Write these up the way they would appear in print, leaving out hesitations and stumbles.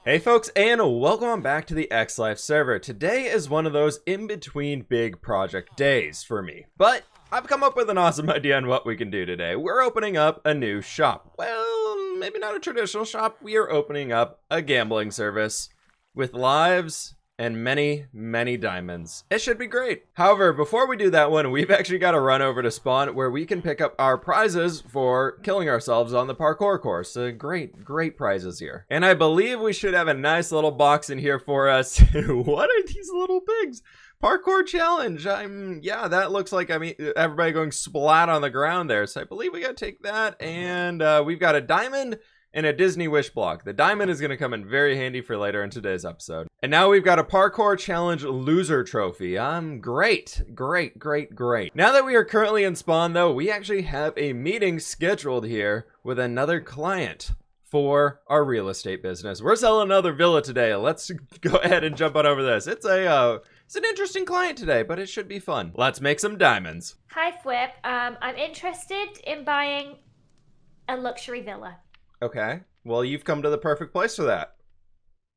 Hey folks, and welcome back to the Xlife server. Today is one of those in-between big project days for me, but I've come up with an awesome idea on what we can do today. We're opening up a new shop. Well, maybe not a traditional shop. We are opening up a gambling service with lives and many, many diamonds. It should be great. However, before we do that one, we've actually got to run over to spawn where we can pick up our prizes for killing ourselves on the parkour course. Great prizes here. And I believe we should have a nice little box in here for us. What are these little pigs? Parkour challenge. Yeah, that looks like, everybody going splat on the ground there. So I believe we got to take that. And we've got a diamond and a Disney wish block. The diamond is going to come in very handy for later in today's episode. And now we've got a parkour challenge loser trophy. Great. Now that we are currently in spawn though, we actually have a meeting scheduled here with another client for our real estate business. We're selling another villa today. Let's go ahead and jump on over this. It's an interesting client today, but it should be fun. Let's make some diamonds. Hi fWhip. I'm interested in buying a luxury villa. Okay, well, you've come to the perfect place for that.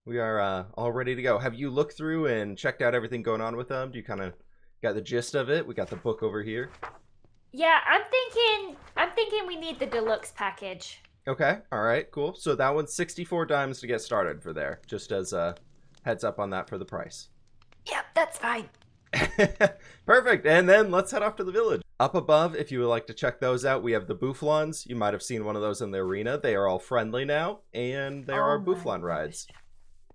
We are all ready to go. Have you looked through and checked out everything going on with them? Do you kind of got the gist of it? We got the book over here. Yeah, I'm thinking we need the deluxe package. Okay, all right, cool. So that one's 64 dimes to get started for there, just as a heads up on that for the price. Yep, that's fine. Perfect, and then let's head off to the village. Up above, if you would like to check those out, we have the Bouflons. You might have seen one of those in the arena. They are all friendly now, and there are Bouflon rides.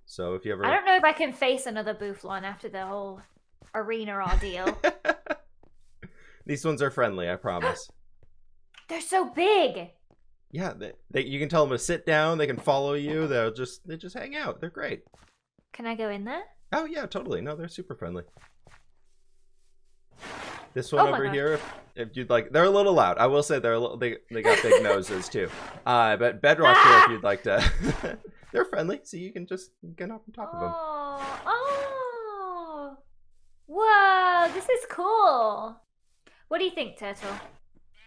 So if you ever... I don't know if I can face another Bouflon after the whole arena ordeal. These ones are friendly, I promise. They're so big. Yeah, you can tell them to sit down. They can follow you. They just hang out. They're great. Can I go in there? Oh yeah, totally. No, they're super friendly. This one over here, if you'd like, they're a little loud. I will say they got big noses too. But Bedrock here, if you'd like to, they're friendly, so you can just get up on top of them. Oh, whoa! This is cool. What do you think, Turtle?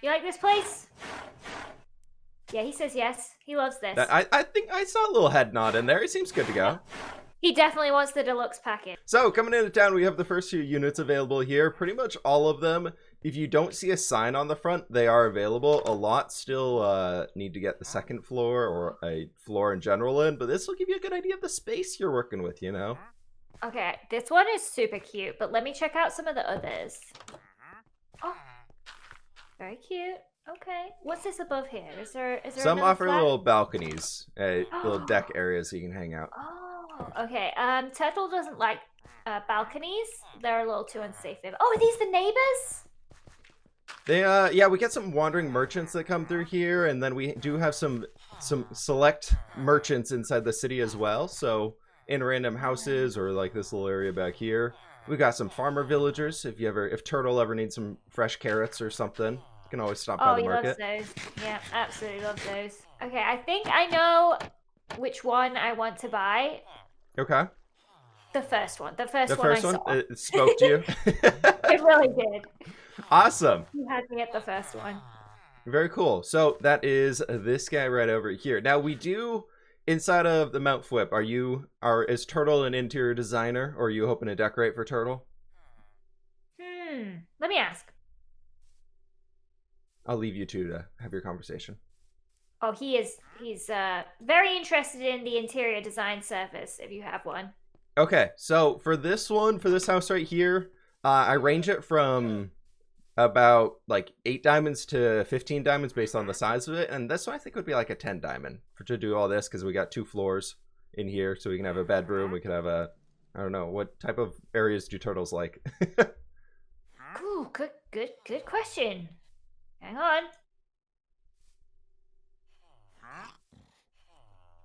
You like this place? Yeah, he says yes. He loves this. I think I saw a little head nod in there. He seems good to go. He definitely wants the deluxe package. So coming into town, we have the first few units available here. Pretty much all of them. If you don't see a sign on the front, they are available. A lot still need to get the second floor or a floor in general in, but this will give you a good idea of the space you're working with, you know? Okay, this one is super cute, but let me check out some of the others. Oh, very cute. Okay, what's this above here? Is there some offer flat? Little balconies, little deck areas so you can hang out. Oh, okay. Turtle doesn't like balconies. They're a little too unsafe. Oh, are these the neighbors? They yeah, we get some wandering merchants that come through here, and then we do have some select merchants inside the city as well. So in random houses or like this little area back here, we got some farmer villagers. If Turtle ever needs some fresh carrots or something, you can always stop by the market. Oh, he loves those. Yeah, absolutely love those. Okay, I think I know which one I want to buy. Okay. The first one. The first one I saw. It spoke to you? It really did. Awesome. You had me at the first one. Very cool. So that is this guy right over here. Now we do, inside of the Mount fWhip, is Turtle an interior designer, or are you hoping to decorate for Turtle? Let me ask. I'll leave you two to have your conversation. Oh, he's very interested in the interior design service, if you have one. Okay, so for this house right here, I range it from about like 8 diamonds to 15 diamonds based on the size of it, and this one I think would be like a 10 diamond to do all this, because we got 2 floors in here, so we can have a bedroom, we could have I don't know, what type of areas do turtles like? Ooh, good question. Hang on.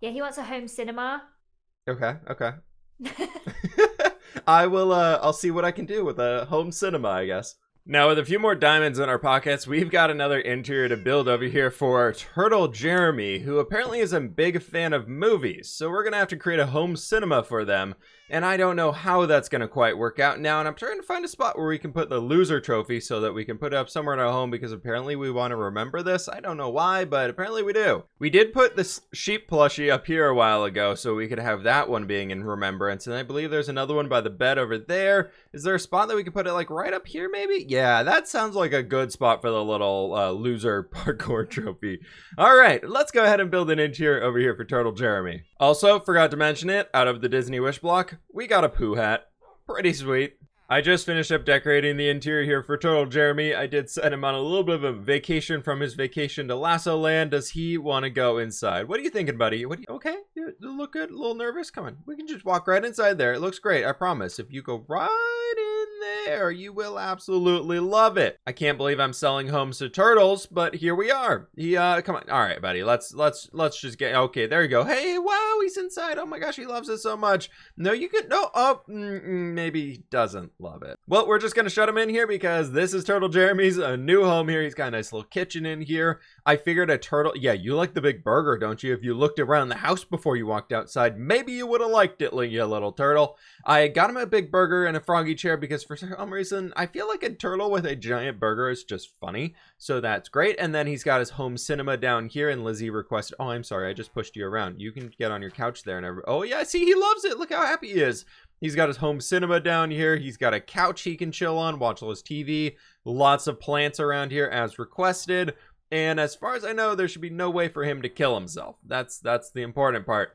Yeah, he wants a home cinema. Okay. I will I'll see what I can do with a home cinema, I guess. Now, with a few more diamonds in our pockets, we've got another interior to build over here for Turtle Jeremy, who apparently is a big fan of movies. So we're going to have to create a home cinema for them. And I don't know how that's going to quite work out now. And I'm trying to find a spot where we can put the loser trophy so that we can put it up somewhere in our home, because apparently we want to remember this. I don't know why, but apparently we do. We did put this sheep plushie up here a while ago so we could have that one being in remembrance. And I believe there's another one by the bed over there. Is there a spot that we could put it like right up here maybe? Yeah, that sounds like a good spot for the little loser parkour trophy. All right, let's go ahead and build an interior over here for Turtle Jeremy. Also, forgot to mention it, out of the Disney wish block, we got a poo hat. Pretty sweet. I just finished up decorating the interior here for Turtle Jeremy. I did send him on a little bit of a vacation from his vacation to Lasso Land. Does he want to go inside? What are you thinking, buddy? Okay, you look good, a little nervous? Come on, we can just walk right inside there. It looks great, I promise. If you go right in there, you will absolutely love it. I can't believe I'm selling homes to turtles, but here we are. Come on. All right, buddy, let's just get, okay, there you go. Hey, wow, he's inside. Oh my gosh, he loves it so much. No, you could, no, oh, maybe he doesn't love it. Well, we're just gonna shut him in here because this is Turtle Jeremy's new home here. He's got a nice little kitchen in here. I figured a turtle, yeah, you like the big burger, don't you? If you looked around the house before you walked outside, maybe you would have liked it, you little turtle. I got him a big burger and a froggy chair because for some reason, I feel like a turtle with a giant burger is just funny. So that's great. And then he's got his home cinema down here, and Lizzie requested, oh, I'm sorry, I just pushed you around. You can get on your couch there and oh yeah, see, he loves it. Look how happy he is. He's got his home cinema down here. He's got a couch he can chill on, watch all his TV. Lots of plants around here as requested. And as far as I know, there should be no way for him to kill himself. That's the important part.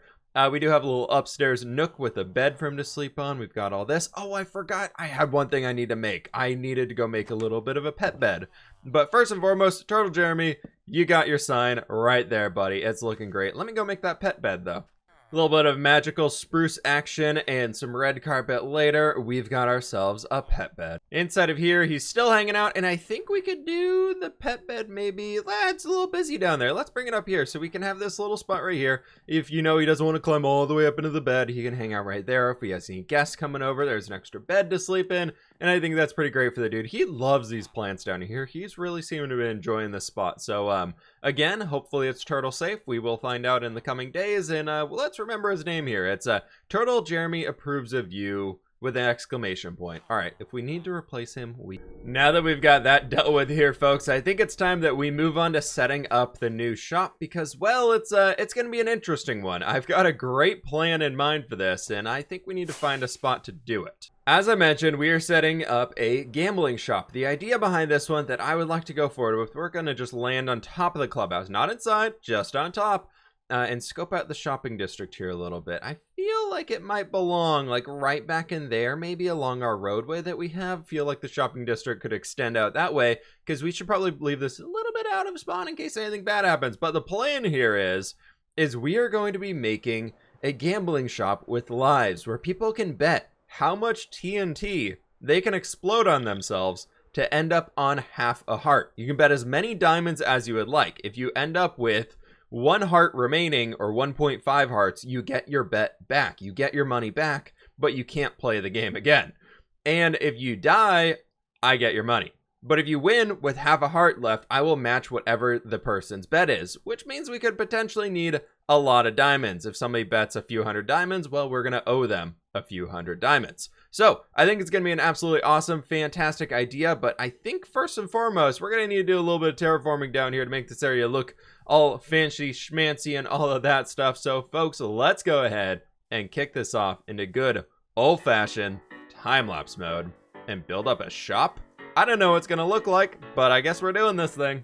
We do have a little upstairs nook with a bed for him to sleep on. We've got all this. Oh, I forgot. I had one thing I need to make. I needed to go make a little bit of a pet bed. But first and foremost, Turtle Jeremy, you got your sign right there, buddy. It's looking great. Let me go make that pet bed, though. A little bit of magical spruce action and some red carpet later, we've got ourselves a pet bed. Inside of here, he's still hanging out, and I think we could do the pet bed maybe. It's a little busy down there. Let's bring it up here so we can have this little spot right here. If you know he doesn't want to climb all the way up into the bed, he can hang out right there. If he has any guests coming over, there's an extra bed to sleep in, and I think that's pretty great for the dude. He loves these plants down here. He's really seeming to be enjoying this spot. So, again, hopefully it's turtle safe. We will find out in the coming days, and let's remember his name here. It's Turtle Jeremy approves of you with an exclamation point. All right, if we need to replace him, now that we've got that dealt with here, folks, I think it's time that we move on to setting up the new shop because, well, it's going to be an interesting one. I've got a great plan in mind for this, and I think we need to find a spot to do it. As I mentioned, we are setting up a gambling shop. The idea behind this one that I would like to go forward with, we're going to just land on top of the clubhouse, not inside, just on top. And scope out the shopping district here a little bit. I feel like it might belong like right back in there, maybe along our roadway that we have. Feel like the shopping district could extend out that way because we should probably leave this a little bit out of spawn in case anything bad happens. But the plan here is we are going to be making a gambling shop with lives where people can bet how much TNT they can explode on themselves to end up on half a heart. You can bet as many diamonds as you would like. If you end up with 1 heart remaining or 1.5 hearts, you get your bet back. You get your money back, but you can't play the game again. And if you die, I get your money. But if you win with half a heart left, I will match whatever the person's bet is, which means we could potentially need a lot of diamonds. If somebody bets a few hundred diamonds, well, we're going to owe them a few hundred diamonds. So I think it's going to be an absolutely awesome, fantastic idea. But I think first and foremost, we're going to need to do a little bit of terraforming down here to make this area look all fancy schmancy and all of that stuff. So folks, let's go ahead and kick this off into good old-fashioned time-lapse mode and build up a shop. I don't know what it's going to look like, but I guess we're doing this thing.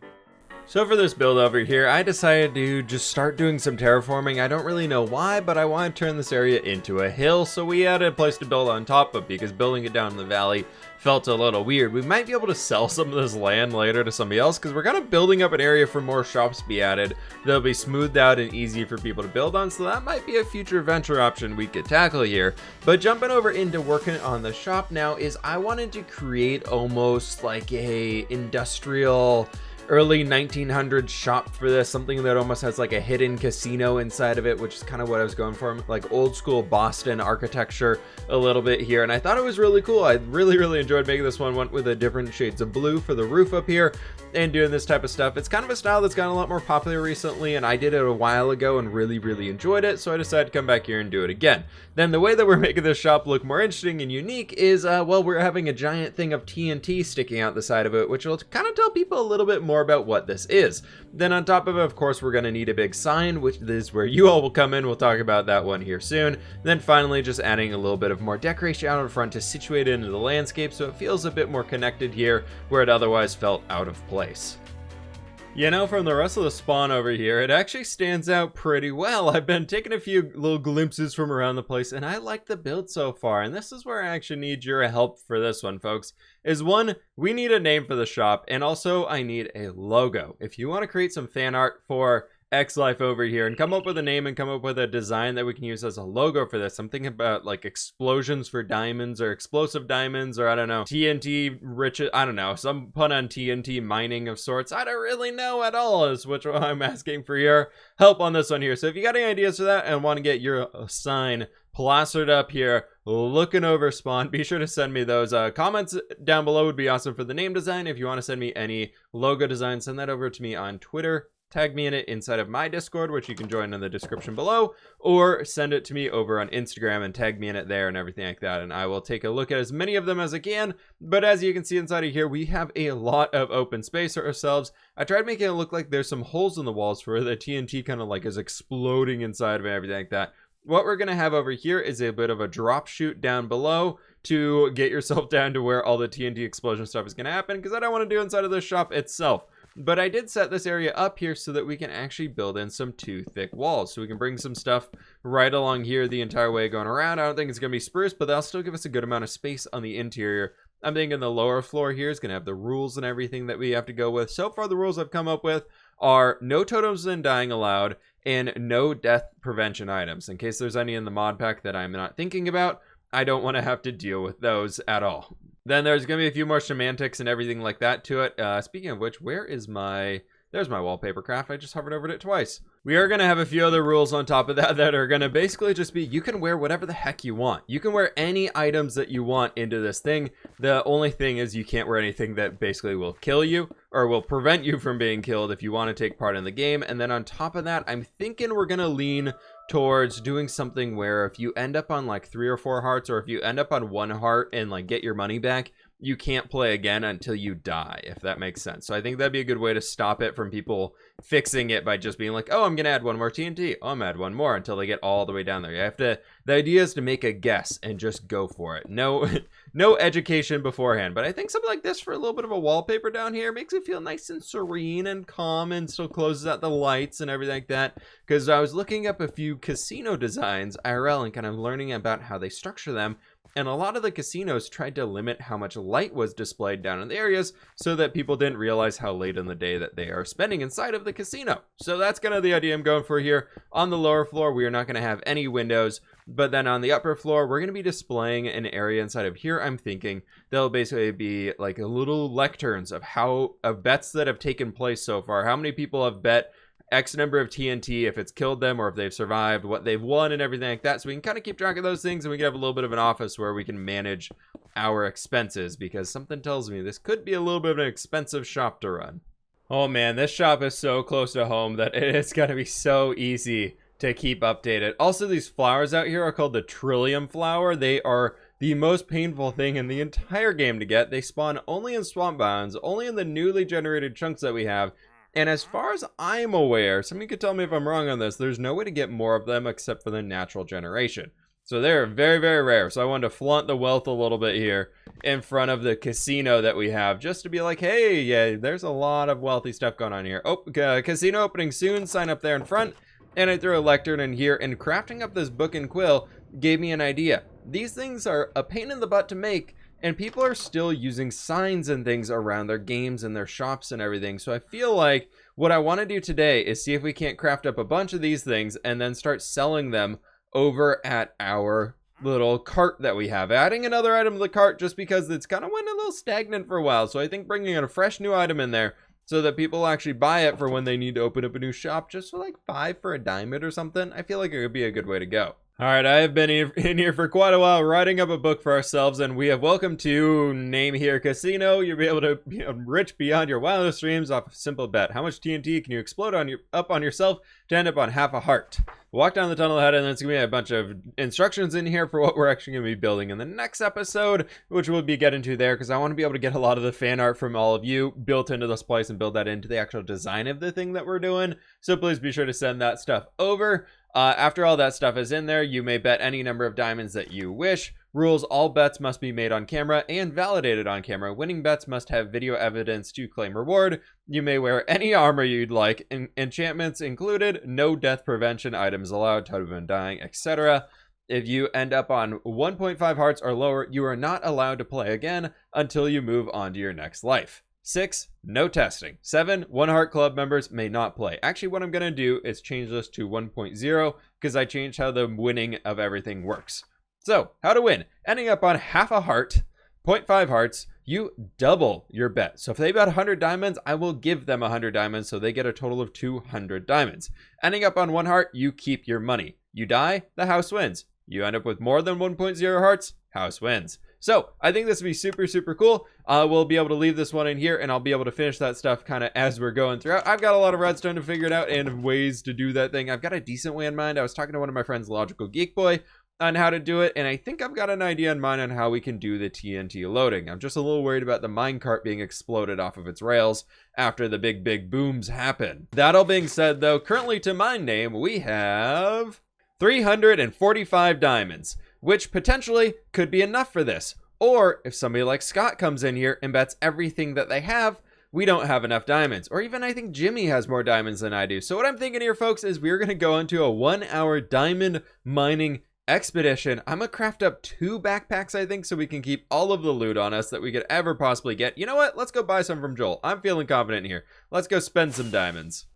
So for this build over here, I decided to just start doing some terraforming. I don't really know why, but I want to turn this area into a hill. So we had a place to build on top of because building it down in the valley felt a little weird. We might be able to sell some of this land later to somebody else because we're kind of building up an area for more shops to be added. They'll be smoothed out and easy for people to build on. So that might be a future venture option we could tackle here. But jumping over into working on the shop now is I wanted to create almost like a industrial early 1900s shop for this, something that almost has like a hidden casino inside of it, which is kind of what I was going for, like old school Boston architecture a little bit here. And I thought it was really cool. I really enjoyed making this one. Went with the different shades of blue for the roof up here and doing this type of stuff. It's kind of a style that's gotten a lot more popular recently, and I did it a while ago and really enjoyed it, so I decided to come back here and do it again. Then the way that we're making this shop look more interesting and unique is, well, we're having a giant thing of TNT sticking out the side of it, which will kind of tell people a little bit more about what this is. Then on top of it, of course, we're going to need a big sign, which is where you all will come in. We'll talk about that one here soon. Then finally, just adding a little bit of more decoration out in front to situate it into the landscape so it feels a bit more connected here where it otherwise felt out of place. You know, from the rest of the spawn over here, it actually stands out pretty well. I've been taking a few little glimpses from around the place, and I like the build so far. And this is where I actually need your help for this one, folks. Is one, we need a name for the shop, and also I need a logo. If you want to create some fan art for Xlife over here and come up with a name and come up with a design that we can use as a logo for this. I'm thinking about like explosions for diamonds or explosive diamonds, or I don't know, TNT rich, I don't know, some pun on TNT mining of sorts. I don't really know at all, is which I'm asking for your help on this one here. So if you got any ideas for that and want to get your sign plastered up here looking over spawn, be sure to send me those. Comments down below would be awesome for the name design. If you want to send me any logo design, send that over to me on Twitter. Tag me in it inside of my Discord, which you can join in the description below, or send it to me over on Instagram and tag me in it there and everything like that, and I will take a look at as many of them as I can. But as you can see inside of here, we have a lot of open space for ourselves. I tried making it look like there's some holes in the walls for the TNT kind of like is exploding inside of it and everything like that. What we're going to have over here is a bit of a drop chute down below to get yourself down to where all the TNT explosion stuff is going to happen, because I don't want to do inside of the shop itself. But I did set this area up here so that we can actually build in some 2 thick walls. So we can bring some stuff right along here the entire way going around. I don't think it's going to be spruce, but that'll still give us a good amount of space on the interior. I'm thinking the lower floor here is going to have the rules and everything that we have to go with. So far, the rules I've come up with are no totems and dying allowed and no death prevention items. In case there's any in the mod pack that I'm not thinking about, I don't want to have to deal with those at all. Then there's going to be a few more semantics and everything like that to it. Speaking of which, where is my... There's my wallpaper craft. I just hovered over it twice. We are going to have a few other rules on top of that that are going to basically just be, you can wear whatever the heck you want. You can wear any items that you want into this thing. The only thing is you can't wear anything that basically will kill you or will prevent you from being killed if you want to take part in the game. And then on top of that, I'm thinking we're going to lean towards doing something where if you end up on like 3 or 4 hearts, or if you end up on 1 heart and like get your money back, you can't play again until you die, if that makes sense. So I think that'd be a good way to stop it from people fixing it by just being like, oh, I'm gonna add 1 more TNT, oh, I'm gonna add 1 more, until they get all the way down there. You have to, the idea is to make a guess and just go for it. No education beforehand. But I think something like this for a little bit of a wallpaper down here makes it feel nice and serene and calm, and still closes out the lights and everything like that. Because I was looking up a few casino designs IRL and kind of learning about how they structure them. And a lot of the casinos tried to limit how much light was displayed down in the areas so that people didn't realize how late in the day that they are spending inside of the casino. So that's kind of the idea I'm going for here. On the lower floor, we are not going to have any windows. But then on the upper floor, we're going to be displaying an area inside of here. I'm thinking there'll basically be like a little lecterns of bets that have taken place so far. How many people have bet X number of TNT, if it's killed them or if they've survived, what they've won and everything like that. So we can kind of keep track of those things, and we can have a little bit of an office where we can manage our expenses, because something tells me this could be a little bit of an expensive shop to run. Oh man, this shop is so close to home that it's going to be so easy to keep updated. Also, these flowers out here are called the Trillium flower. They are the most painful thing in the entire game to get. They spawn only in swamp biomes, only in the newly generated chunks that we have. And as far as I'm aware, somebody could tell me if I'm wrong on this, there's no way to get more of them except for the natural generation. So they're very, very rare. So I wanted to flaunt the wealth a little bit here in front of the casino that we have, just to be like, hey, yeah, there's a lot of wealthy stuff going on here. Oh, casino opening soon. Sign up there in front. And I threw a lectern in here, and crafting up this book and quill gave me an idea. These things are a pain in the butt to make, and people are still using signs and things around their games and their shops and everything. So I feel like what I want to do today is see if we can't craft up a bunch of these things and then start selling them over at our little cart that we have. Adding another item to the cart just because it's kind of went a little stagnant for a while. So I think bringing in a fresh new item in there so that people actually buy it for when they need to open up a new shop, just for like 5 for a diamond or something. I feel like it would be a good way to go. All right, I have been in here for quite a while writing up a book for ourselves, and we have welcome to name here casino. You'll be able to be rich beyond your wildest dreams off a simple bet. How much TNT can you explode up on yourself to end up on half a heart? Walk down the tunnel ahead, and there's gonna be a bunch of instructions in here for what we're actually gonna be building in the next episode, which we'll be getting to there, because I want to be able to get a lot of the fan art from all of you built into this place and build that into the actual design of the thing that we're doing. So please be sure to send that stuff over. After all that stuff is in there, you may bet any number of diamonds that you wish. Rules: all bets must be made on camera and validated on camera. Winning bets must have video evidence to claim reward. You may wear any armor you'd like. Enchantments included. No death prevention items allowed. Totem and dying, etc. If you end up on 1.5 hearts or lower, you are not allowed to play again until you move on to your next life. 6, no testing. 7, 1 heart club members may not play. Actually, what I'm going to do is change this to 1.0 because I changed how the winning of everything works. So, how to win. Ending up on half a heart, 0.5 hearts, you double your bet. So if they bet 100 diamonds, I will give them 100 diamonds, so they get a total of 200 diamonds. Ending up on 1 heart, you keep your money. You die, the house wins. You end up with more than 1.0 hearts, house wins. So I think this would be super, super cool. We'll be able to leave this one in here, and I'll be able to finish that stuff kind of as we're going throughout. I've got a lot of redstone to figure it out and ways to do that thing. I've got a decent way in mind. I was talking to one of my friends, Logical Geek Boy, on how to do it, and I think I've got an idea in mind on how we can do the TNT loading. I'm just a little worried about the minecart being exploded off of its rails after the big booms happen. That all being said, though, currently to my name, we have 345 diamonds, which potentially could be enough for this. Or if somebody like Scott comes in here and bets everything that they have, we don't have enough diamonds. Or even I think Jimmy has more diamonds than I do. So what I'm thinking here, folks, is we're going to go into a 1-hour diamond mining expedition. I'm gonna craft up 2 backpacks, I think, so we can keep all of the loot on us that we could ever possibly get. You know what? Let's go buy some from Joel. I'm feeling confident here. Let's go spend some diamonds.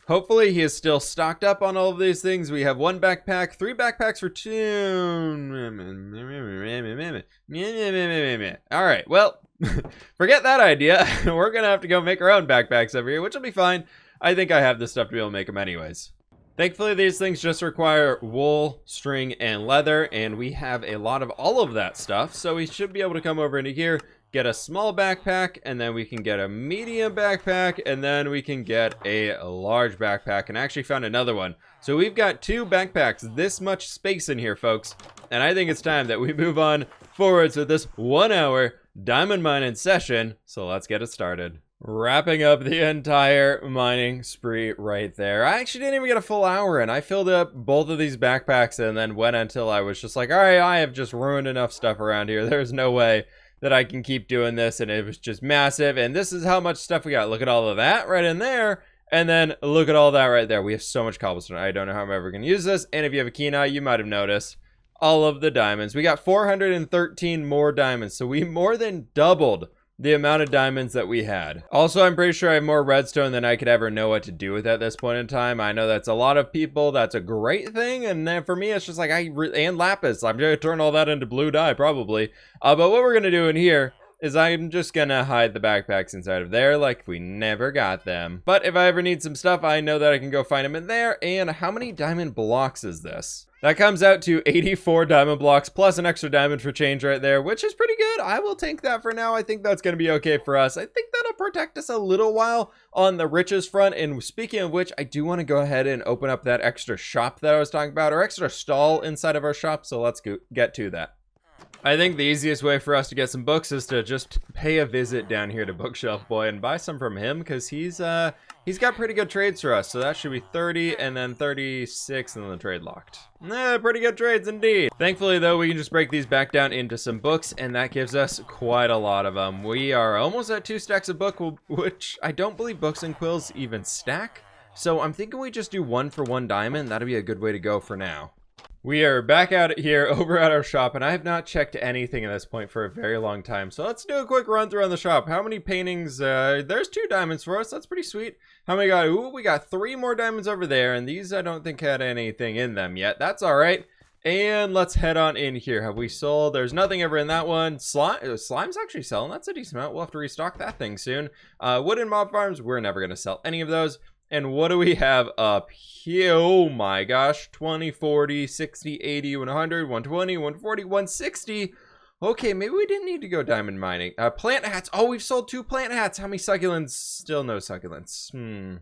Hopefully he is still stocked up on all of these things. We have 1 backpack, 3 backpacks for 2. All right, well, forget that idea. We're gonna have to go make our own backpacks over here, which will be fine. I think I have the stuff to be able to make them anyways. Thankfully, these things just require wool, string, and leather, and we have a lot of all of that stuff, so we should be able to come over into here, get a small backpack, and then we can get a medium backpack, and then we can get a large backpack, and I actually found another one. So we've got 2 backpacks, this much space in here, folks, and I think it's time that we move on forwards with this 1-hour diamond mining session, so let's get it started. Wrapping up the entire mining spree right there. I actually didn't even get a full hour in. I filled up both of these backpacks and then went until I was just like, all right, I have just ruined enough stuff around here. There's no way that I can keep doing this, and it was just massive. And this is how much stuff we got. Look at all of that right in there, and then look at all that right there. We have so much cobblestone. I don't know how I'm ever going to use this, and if you have a keen eye, you might have noticed all of the diamonds. We got 413 more diamonds, so we more than doubled the amount of diamonds that we had. Also, I'm pretty sure I have more redstone than I could ever know what to do with at this point in time. I know that's a lot of people. That's a great thing. And then for me, it's just like, and lapis. I'm going to turn all that into blue dye probably. But what we're going to do in here is I'm just going to hide the backpacks inside of there like we never got them. But if I ever need some stuff, I know that I can go find them in there. And how many diamond blocks is this? That comes out to 84 diamond blocks plus an extra diamond for change right there, which is pretty good. I will take that for now. I think that's going to be okay for us. I think that'll protect us a little while on the riches front. And speaking of which, I do want to go ahead and open up that extra shop that I was talking about, or extra stall inside of our shop. So let's get to that. I think the easiest way for us to get some books is to just pay a visit down here to Bookshelf Boy and buy some from him, because he's got pretty good trades for us. So that should be 30 and then 36 and then the trade locked. Pretty good trades indeed. Thankfully though, we can just break these back down into some books, and that gives us quite a lot of them. We are almost at 2 stacks of book, which I don't believe books and quills even stack. So I'm thinking we just do 1 for 1 diamond. That'll be a good way to go for now. We are back out here over at our shop, and I have not checked anything at this point for a very long time. So let's do a quick run through on the shop. How many paintings? There's 2 diamonds for us. That's pretty sweet. How many got? Ooh, we got 3 more diamonds over there, and these I don't think had anything in them yet. That's all right. And let's head on in here. Have we sold? There's nothing ever in that one. Slime's actually selling. That's a decent amount. We'll have to restock that thing soon. Wooden mob farms, we're never going to sell any of those. And what do we have up here? Oh my gosh. 20, 40, 60, 80, 100, 120, 140, 160. Okay, maybe we didn't need to go diamond mining. Plant hats. Oh, we've sold 2 plant hats. How many succulents? Still no succulents.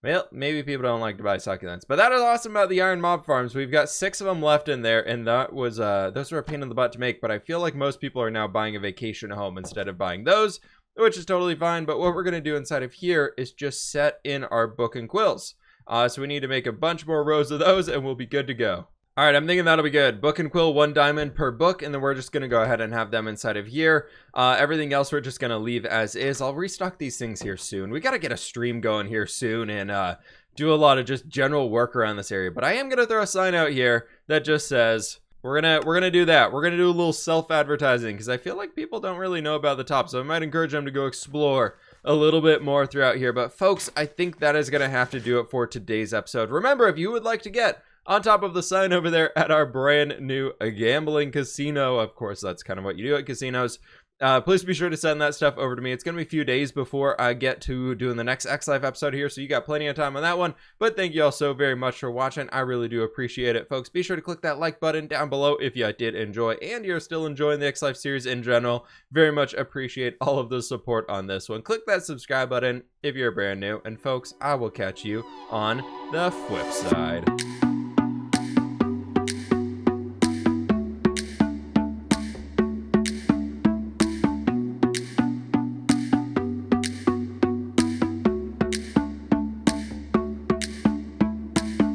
Well, maybe people don't like to buy succulents. But that is awesome about the iron mob farms. We've got 6 of them left in there, and that was those were a pain in the butt to make. But I feel like most people are now buying a vacation home instead of buying those, which is totally fine. But what we're going to do inside of here is just set in our book and quills. So we need to make a bunch more rows of those, and we'll be good to go. All right, I'm thinking that'll be good. Book and quill, 1 diamond per book, and then we're just going to go ahead and have them inside of here. Everything else we're just going to leave as is. I'll restock these things here soon. We got to get a stream going here soon and do a lot of just general work around this area. But I am going to throw a sign out here that just says, we're gonna do that. We're going to do a little self-advertising because I feel like people don't really know about the top. So I might encourage them to go explore a little bit more throughout here. But folks, I think that is going to have to do it for today's episode. Remember, if you would like to get on top of the sign over there at our brand new gambling casino. Of course, that's kind of what you do at casinos. Please be sure to send that stuff over to me. It's going to be a few days before I get to doing the next Xlife episode here, so you got plenty of time on that one. But thank you all so very much for watching. I really do appreciate it, folks. Be sure to click that like button down below if you did enjoy and you're still enjoying the Xlife series in general. Very much appreciate all of the support on this one. Click that subscribe button if you're brand new. And folks, I will catch you on the flip side.